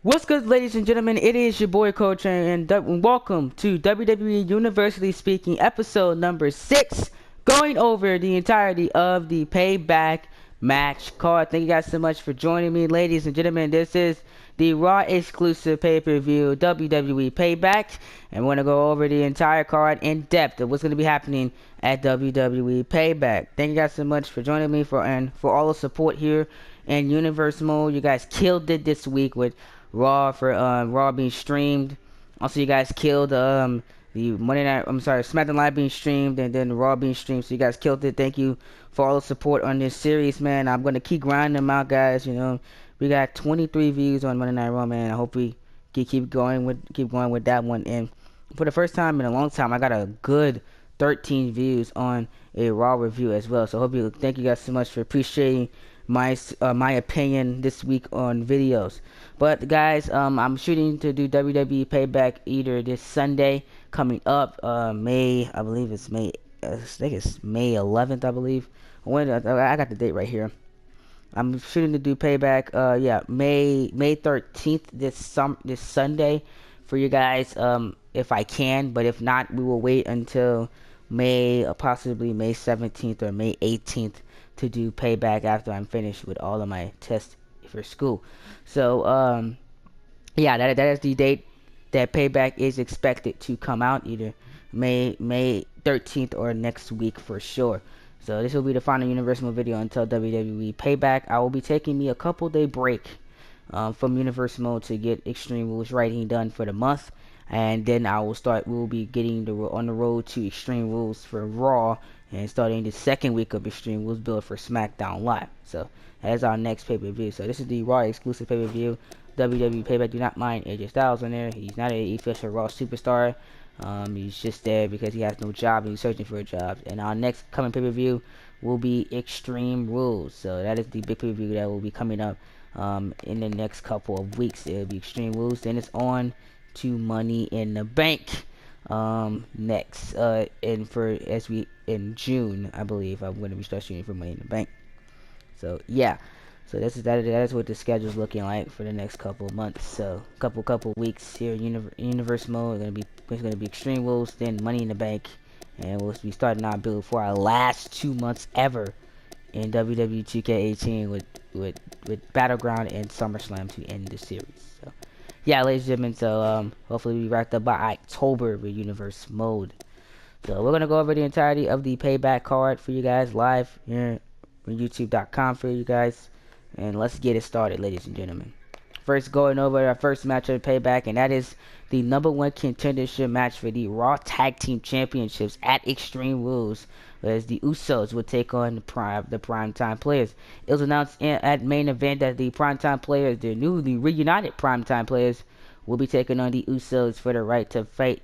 What's good, ladies and gentlemen? It is your boy Coach, and welcome to WWE Universally Speaking, episode number 6, going over the entirety of the Payback match card. Thank you guys so much for joining me, ladies and gentlemen. This is the Raw exclusive pay-per-view WWE Payback, and we're going to go over the entire card in depth of what's going to be happening at WWE Payback. Thank you guys so much for joining me for all the support here in Universe Mode. You guys killed it this week with Raw being streamed. Also, you guys killed the Monday Night. I'm sorry, SmackDown Live being streamed, and then Raw being streamed. So you guys killed it. Thank you for all the support on this series, man. I'm gonna keep grinding them out, guys. You know, we got 23 views on Monday Night Raw, man. I hope we keep going with that one. And for the first time in a long time, I got a good 13 views on a Raw review as well. So thank you guys so much for appreciating my opinion this week on videos. But guys, I'm shooting to do WWE Payback either this Sunday coming up, May, I believe it's May, I think it's May 11th, I believe. When I got the date right here. I'm shooting to do Payback, yeah, May 13th this Sunday for you guys, if I can. But if not, we will wait until possibly May 17th or May 18th to do Payback after I'm finished with all of my tests for school. So yeah, that is the date that Payback is expected to come out, either May 13th or next week for sure. So this will be the final Universal video until WWE Payback. I will be taking me a couple day break from Universe Mode to get Extreme Rules writing done for the month, and then we'll be getting on the road to Extreme Rules for Raw, and starting the second week of Extreme Rules build for SmackDown Live. So that is our next pay-per-view. So this is the Raw exclusive pay-per-view. WWE Payback. Do not mind AJ Styles on there. He's not an official Raw superstar. He's just there because he has no job and he's searching for a job. And our next coming pay-per-view will be Extreme Rules. So that is the big pay-per-view that will be coming up in the next couple of weeks. It'll be Extreme Rules. Then it's on to Money in the Bank next. In June, I believe I'm going to be start shooting for Money in the Bank. So yeah. So that is what the schedule is looking like for the next couple of months. So couple weeks here in Universe Mode. It's gonna be Extreme Rules, then Money in the Bank, and we'll be starting our build for our last 2 months ever in WWE 2K18 with Battleground and SummerSlam to end the series. So yeah, ladies and gentlemen. So hopefully we wrapped up by October with Universe Mode. So we're gonna go over the entirety of the Payback card for you guys live here on YouTube.com for you guys. And let's get it started, ladies and gentlemen. First, going over our first match of Payback, and that is the #1 contendership match for the Raw Tag Team Championships at Extreme Rules, as the Usos would take on the Primetime Players. It was announced at main event that the Primetime Players, the newly reunited Primetime Players, will be taking on the Usos for the right to fight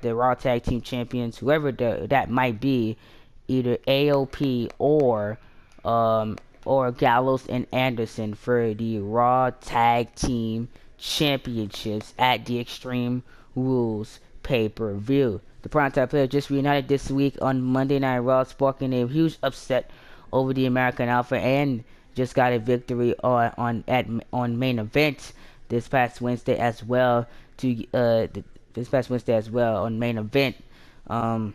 the Raw Tag Team Champions, whoever that might be, either AOP or Gallows and Anderson for the Raw Tag Team Championships at the Extreme Rules pay-per-view. The Primetime Players just reunited this week on Monday Night Raw, sparking a huge upset over the American Alpha, and just got a victory on main event this past Wednesday as well. On main event. On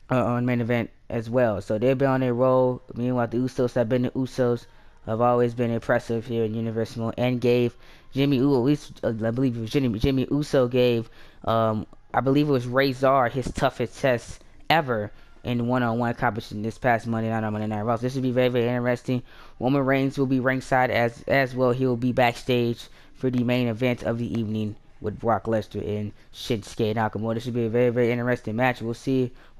main event as well. So they've been on their roll. Meanwhile, the Usos have always been impressive here in Universal, and gave Jimmy Uso, at least I believe it was Jimmy Uso gave, I believe it was Razor, his toughest test ever in one-on-one competition this past Monday night on Monday Night Raw. So this will be very, very interesting. Roman Reigns will be ringside as well. He will be backstage for the main event of the evening with Brock Lesnar and Shinsuke Nakamura. This should be a very, very interesting match. We'll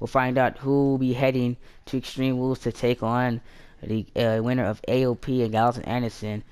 find out who will be heading to Extreme Rules to take on the winner of AOP and Gallows and Anderson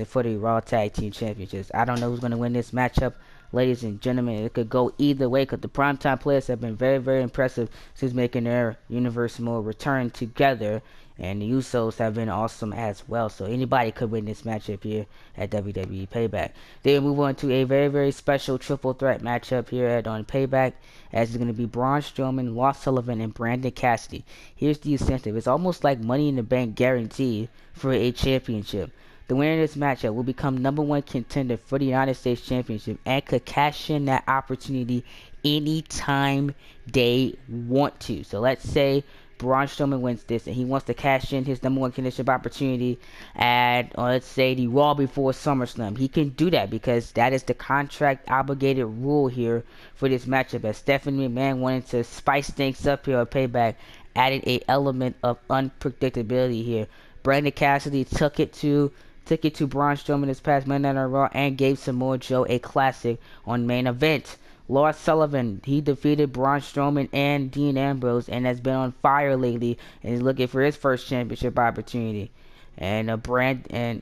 for the Raw Tag Team Championships. I don't know who's going to win this matchup, ladies and gentlemen. It could go either way, because the Primetime Players have been very, very impressive since making their Universal return together And the Usos have been awesome as well. So anybody could win this matchup here at WWE Payback. Then we move on to a very, very special triple threat matchup here on Payback, as it's going to be Braun Strowman, Lars Sullivan, and Brandon Cassidy. Here's the incentive. It's almost like Money in the Bank guaranteed for a championship. The winner of this matchup will become #1 contender for the United States Championship and could cash in that opportunity anytime they want to. So let's say Braun Strowman wins this and he wants to cash in his #1 contendership opportunity at, let's say, the Raw before SummerSlam. He can do that because that is the contract obligated rule here for this matchup. As Stephanie McMahon wanted to spice things up here on Payback, added a element of unpredictability here. Brandon Cassidy took it to Braun Strowman this past Monday Night Raw and gave Samoa Joe a classic on Main Event. Lars Sullivan, he defeated Braun Strowman and Dean Ambrose and has been on fire lately and is looking for his first championship opportunity. And Brandon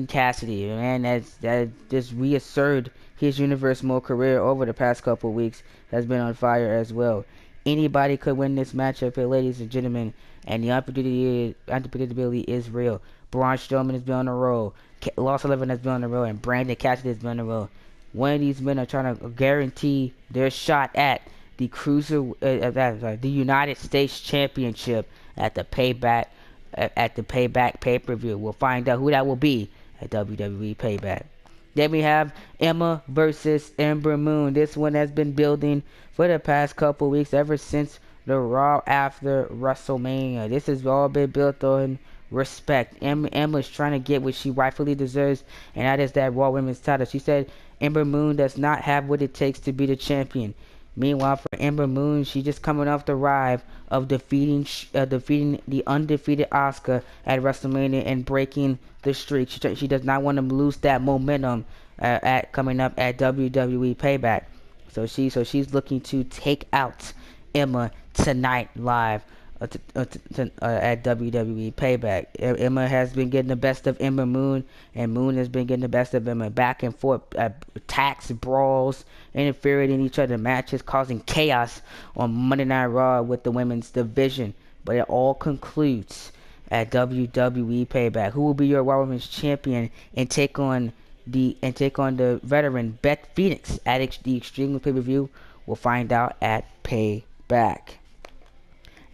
Cassidy, man, that just reasserted his Universe Mode career over the past couple of weeks, has been on fire as well. Anybody could win this matchup here, ladies and gentlemen, and the unpredictability is real. Braun Strowman has been on the roll, Lars Sullivan has been on the roll, and Brandon Cassidy has been on the roll. One of these men are trying to guarantee their shot at the the United States Championship at the Payback pay-per-view. We'll find out who that will be at WWE Payback. Then we have Emma versus Ember Moon. This one has been building for the past couple weeks, ever since the Raw after WrestleMania. This has all been built on respect. Emma's trying to get what she rightfully deserves, and that is that Raw Women's title. She said Ember Moon does not have what it takes to be the champion. Meanwhile, for Ember Moon, she's just coming off the ride of defeating the undefeated Asuka at WrestleMania and breaking the streak. She does not want to lose that momentum coming up at WWE Payback. So she's looking to take out Emma tonight live at WWE Payback. Emma has been getting the best of Ember Moon, and Moon has been getting the best of Emma. Back and forth attacks, brawls, interfering in each other's matches, causing chaos on Monday Night Raw with the women's division. But it all concludes at WWE Payback. Who will be your Raw Women's Champion and take on the veteran Beth Phoenix at the Extreme Pay-Per-View? We'll find out at Payback.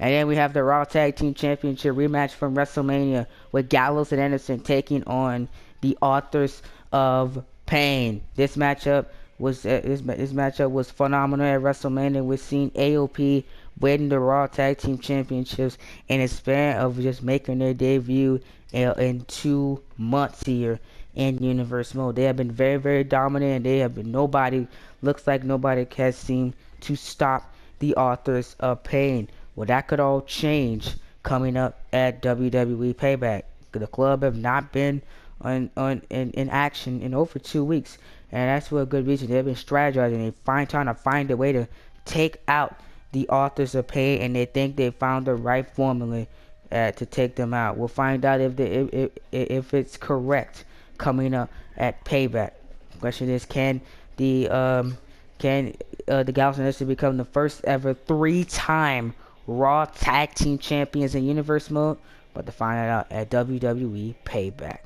And then we have the Raw Tag Team Championship rematch from WrestleMania with Gallows and Anderson taking on the Authors of Pain. This matchup was phenomenal at WrestleMania. We've seen AOP winning the Raw Tag Team Championships in a span of just making their debut in 2 months here in Universe Mode. They have been very, very dominant, and looks like nobody has seemed to stop the Authors of Pain. Well, that could all change coming up at WWE Payback. The club have not been in action in over 2 weeks, and that's for a good reason. They've been strategizing and trying to find a way to take out the Authors of Pain, and they think they found the right formula to take them out. We'll find out if it's correct coming up at Payback. The question is, can the Gallows and Anderson become the first ever 3-time Raw Tag Team Champions in Universe Mode? But to find that out at WWE Payback.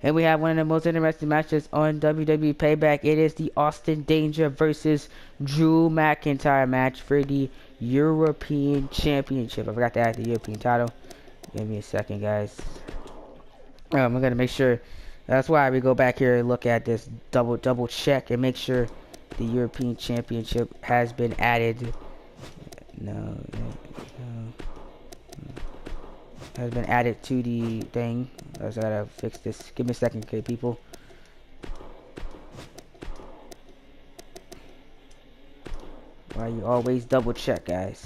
And we have one of the most interesting matches on WWE Payback. It is the Austin Danger versus Drew McIntyre match for the European Championship. I forgot to add the European title. Give me a second, guys. I'm gonna make sure. That's why we go back here and look at this, double check and make sure the European Championship has been added. No. Has been added to the thing. I just gotta fix this. Give me a second, okay, people. Why you always double check, guys?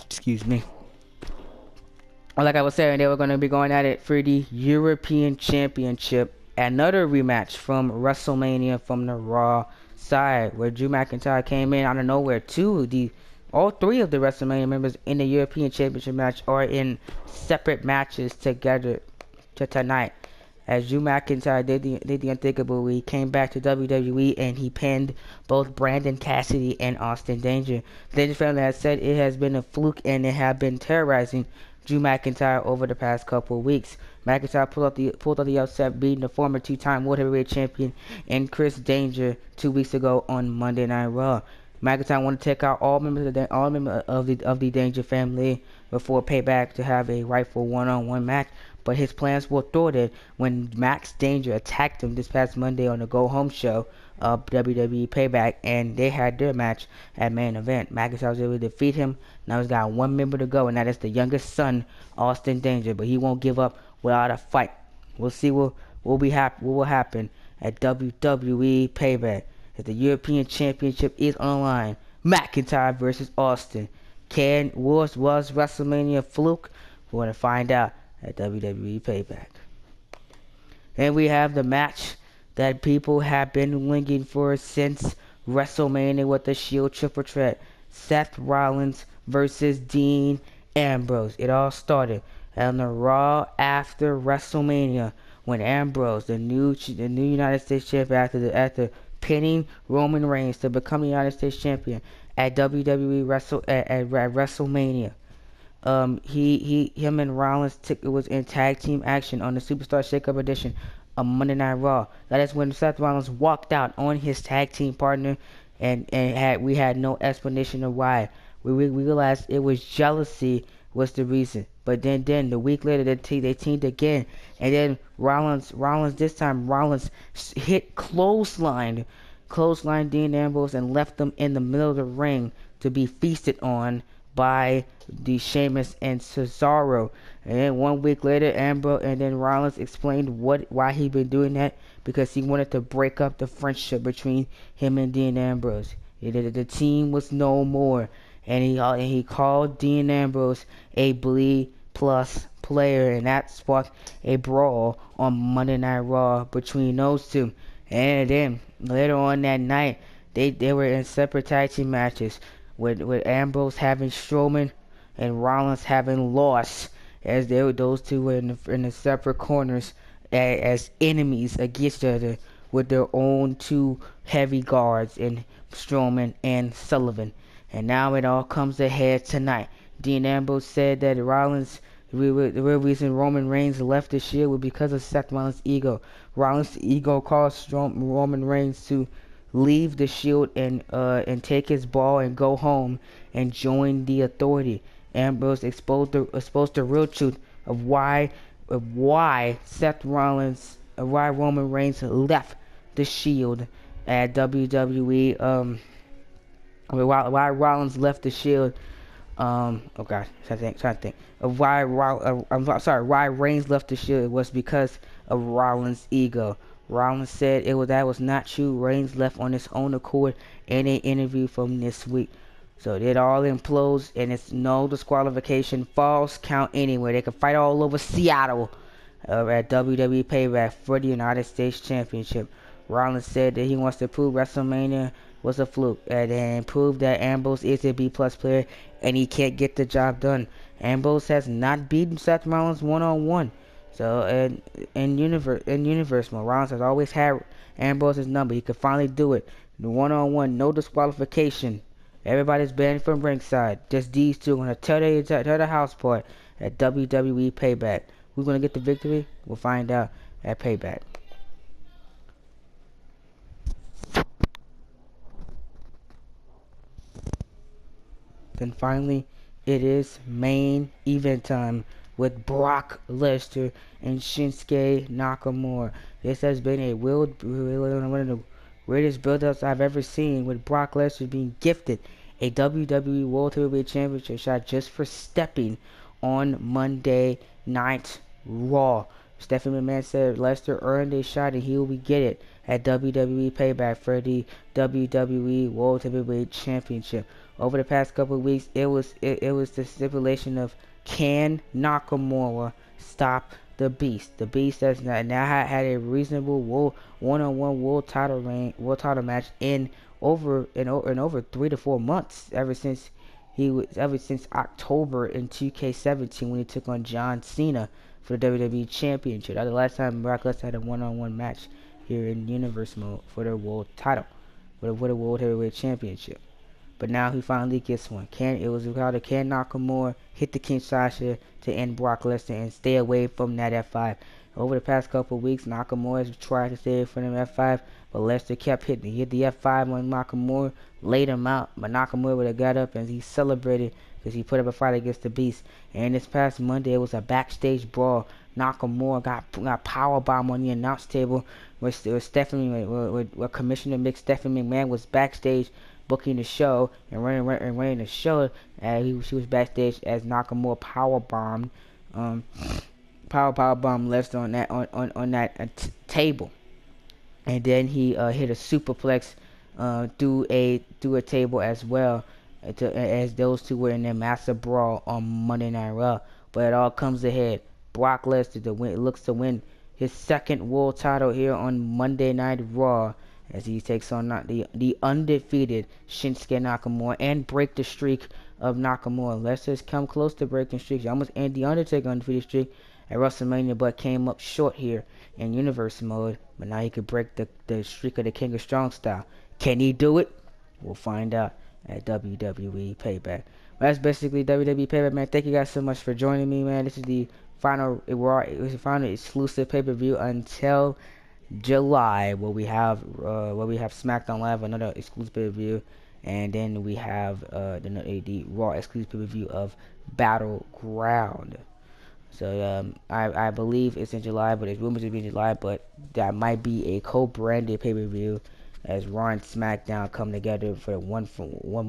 Excuse me. Like I was saying, they were going to be going at it for the European Championship. Another rematch from WrestleMania from the Raw side, where Drew McIntyre came in out of nowhere. All three of the WrestleMania members in the European Championship match are in separate matches together tonight as Drew McIntyre did the unthinkable. He came back to WWE and he pinned both Brandon Cassidy and Austin Danger. The Danger family has said it has been a fluke and they have been terrorizing Drew McIntyre over the past couple of weeks. McIntyre pulled out the upset, beating the former two-time World Heavyweight Champion and Chris Danger 2 weeks ago on Monday Night Raw. McIntyre wanted to take out all members of the Danger family before Payback to have a rightful one-on-one match, but his plans were thwarted when Max Danger attacked him this past Monday on the Go Home show of WWE Payback, and they had their match at main event. McIntyre was able to defeat him. Now he's got one member to go, and that is the youngest son, Austin Danger, but he won't give up without a fight. We'll see what will happen at WWE Payback. If the European Championship is on the line, McIntyre versus Austin. Was WrestleMania a fluke? We're going to find out at WWE Payback. And we have the match that people have been lingering for since WrestleMania with the Shield Triple Threat. Seth Rollins versus Dean Ambrose. It all started on the Raw after WrestleMania when Ambrose, the new United States champion, after pinning Roman Reigns to become the United States champion at WWE WrestleMania. Him and Rollins was in tag team action on the Superstar Shake-Up edition of Monday Night Raw. That is when Seth Rollins walked out on his tag team partner, and we had no explanation of why. We realized it was jealousy was the reason. But then the week later they teamed again, and then Rollins this time hit clothesline Dean Ambrose and left them in the middle of the ring to be feasted on by the Sheamus and Cesaro. And then 1 week later, Rollins explained why he'd been doing that, because he wanted to break up the friendship between him and Dean Ambrose. The team was no more, and he called Dean Ambrose a Bleed Plus player, and that sparked a brawl on Monday Night Raw between those two. And then later on that night, they were in separate tag team matches, with Ambrose having Strowman and Rollins having lost, as those two were in the separate corners as enemies against each other with their own two heavy guards in Strowman and Sullivan. And now it all comes ahead tonight. Dean Ambrose said that the real reason Roman Reigns left the Shield was because of Seth Rollins' ego. Rollins' ego caused Roman Reigns to leave the Shield and take his ball and go home and join the Authority. Ambrose exposed the real truth of why Roman Reigns left the Shield at WWE. Why Rollins left the Shield. Why Reigns left the Shield was because of Rollins' ego. Rollins said that was not true. Reigns left on his own accord in an interview from this week. So it all implodes, and it's no disqualification, false count anywhere. They can fight all over Seattle at WWE Payback for the United States Championship. Rollins said that he wants to prove WrestleMania was a fluke, and prove that Ambrose is a B-plus player and he can't get the job done. Ambrose has not beaten Seth Rollins one-on-one. So in universe mode, Rollins has always had Ambrose's number. He could finally do it. The one-on-one, no disqualification. Everybody's banned from ringside. Just these two are going to tear the house apart at WWE Payback. Who's going to get the victory? We'll find out at Payback. Then finally, it is main event time with Brock Lesnar and Shinsuke Nakamura. This has been one of the greatest build-ups I've ever seen, with Brock Lesnar being gifted a WWE World Heavyweight Championship shot just for stepping on Monday Night Raw. Stephanie McMahon said Lesnar earned a shot and he will get it at WWE Payback for the WWE World Heavyweight Championship. Over the past couple of weeks, it was the stipulation of, can Nakamura stop the Beast? The Beast has now had a reasonable one-on-one world title match in over 3 to 4 months, ever since October in 2K17 when he took on John Cena. for the WWE Championship. That was the last time Brock Lesnar had a one-on-one match here in Universe mode for the world title, for the World Heavyweight Championship. But now he finally gets one. It was called Can Nakamura hit the Kinshasa to end Brock Lesnar and stay away from that F5. Over the past couple of weeks, Nakamura has tried to stay away from the F5, but Lesnar kept hitting. He hit the F5 on Nakamura, laid him out, but Nakamura would have got up and he celebrated because he put up a fight against the Beast. And this past Monday, it was a backstage brawl. Nakamura got powerbomb on the announce table where Commissioner Mick Stephanie McMahon was backstage booking the show and running the show. She was backstage as Nakamura powerbombed Lesnar on that table, and then he hit a superplex through a table as well, as those two were in their massive brawl on Monday Night Raw. But it all comes ahead. Brock Lesnar looks to win his second world title here on Monday Night Raw, as he takes on the undefeated Shinsuke Nakamura and break the streak of Nakamura. Lesnar's come close to breaking streaks. He almost ended the Undertaker undefeated streak at WrestleMania, but came up short here in Universe mode. But now he could break the streak of the King of Strong Style. Can he do it? We'll find out at WWE Payback. Well, that's basically WWE Payback, man. Thank you guys so much for joining me, man. This is the final exclusive pay-per-view until July, where we have SmackDown Live, another exclusive pay-per-view, and then we have the Raw exclusive pay-per-view of Battleground. So I believe it's in July, but it's rumored to be in July, but that might be a co-branded pay-per-view as Raw and SmackDown come together for one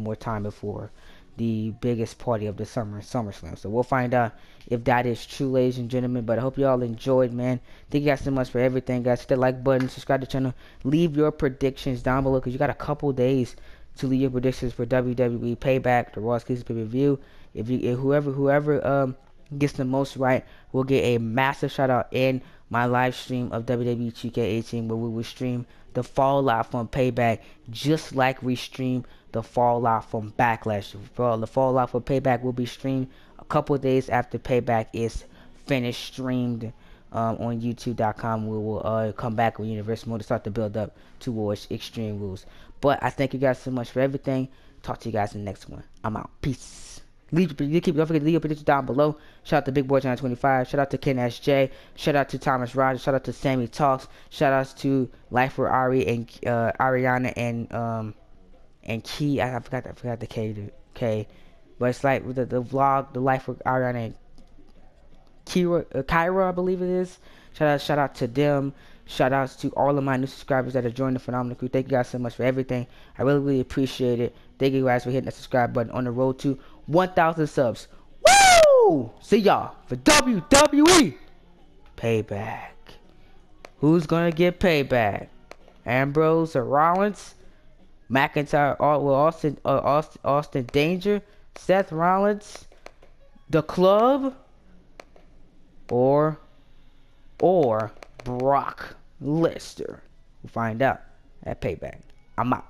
more time before the biggest party of the summer, SummerSlam. So we'll find out if that is true, ladies and gentlemen. But I hope you all enjoyed, man. Thank you guys so much for everything, guys. Hit the like button, subscribe to the channel, leave your predictions down below, because you got a couple days to leave your predictions for WWE Payback, the Raw exclusive pay-per-view. If whoever gets the most right will get a massive shout out in my live stream of WWE 2K18, where we will stream the fallout from Payback, just like we stream the fallout from Backlash. The fallout for Payback will be streamed a couple of days after Payback is finished streamed on YouTube.com. We will come back with Universe Mode to start to build up towards Extreme Rules. But I thank you guys so much for everything. Talk to you guys in the next one. I'm out. Peace. Don't forget to leave your predictions down below. Shout out to Big Boy John 25. Shout out to Ken SJ. Shout out to Thomas Rogers. Shout out to Sammy Talks. Shout outs to Life for Ari and Ariana and Key. I forgot the K. But it's like the vlog, the Life for Ariana and Kyra, I believe it is. Shout out to them. Shout outs to all of my new subscribers that have joined the Phenomenal Crew. Thank you guys so much for everything. I really appreciate it. Thank you guys for hitting the subscribe button on the road to 1,000 subs. Woo! See y'all for WWE Payback. Who's gonna get payback? Ambrose or Rollins? McIntyre or Austin Danger? Seth Rollins? The Club? Or Brock Lesnar? We'll find out at Payback. I'm out.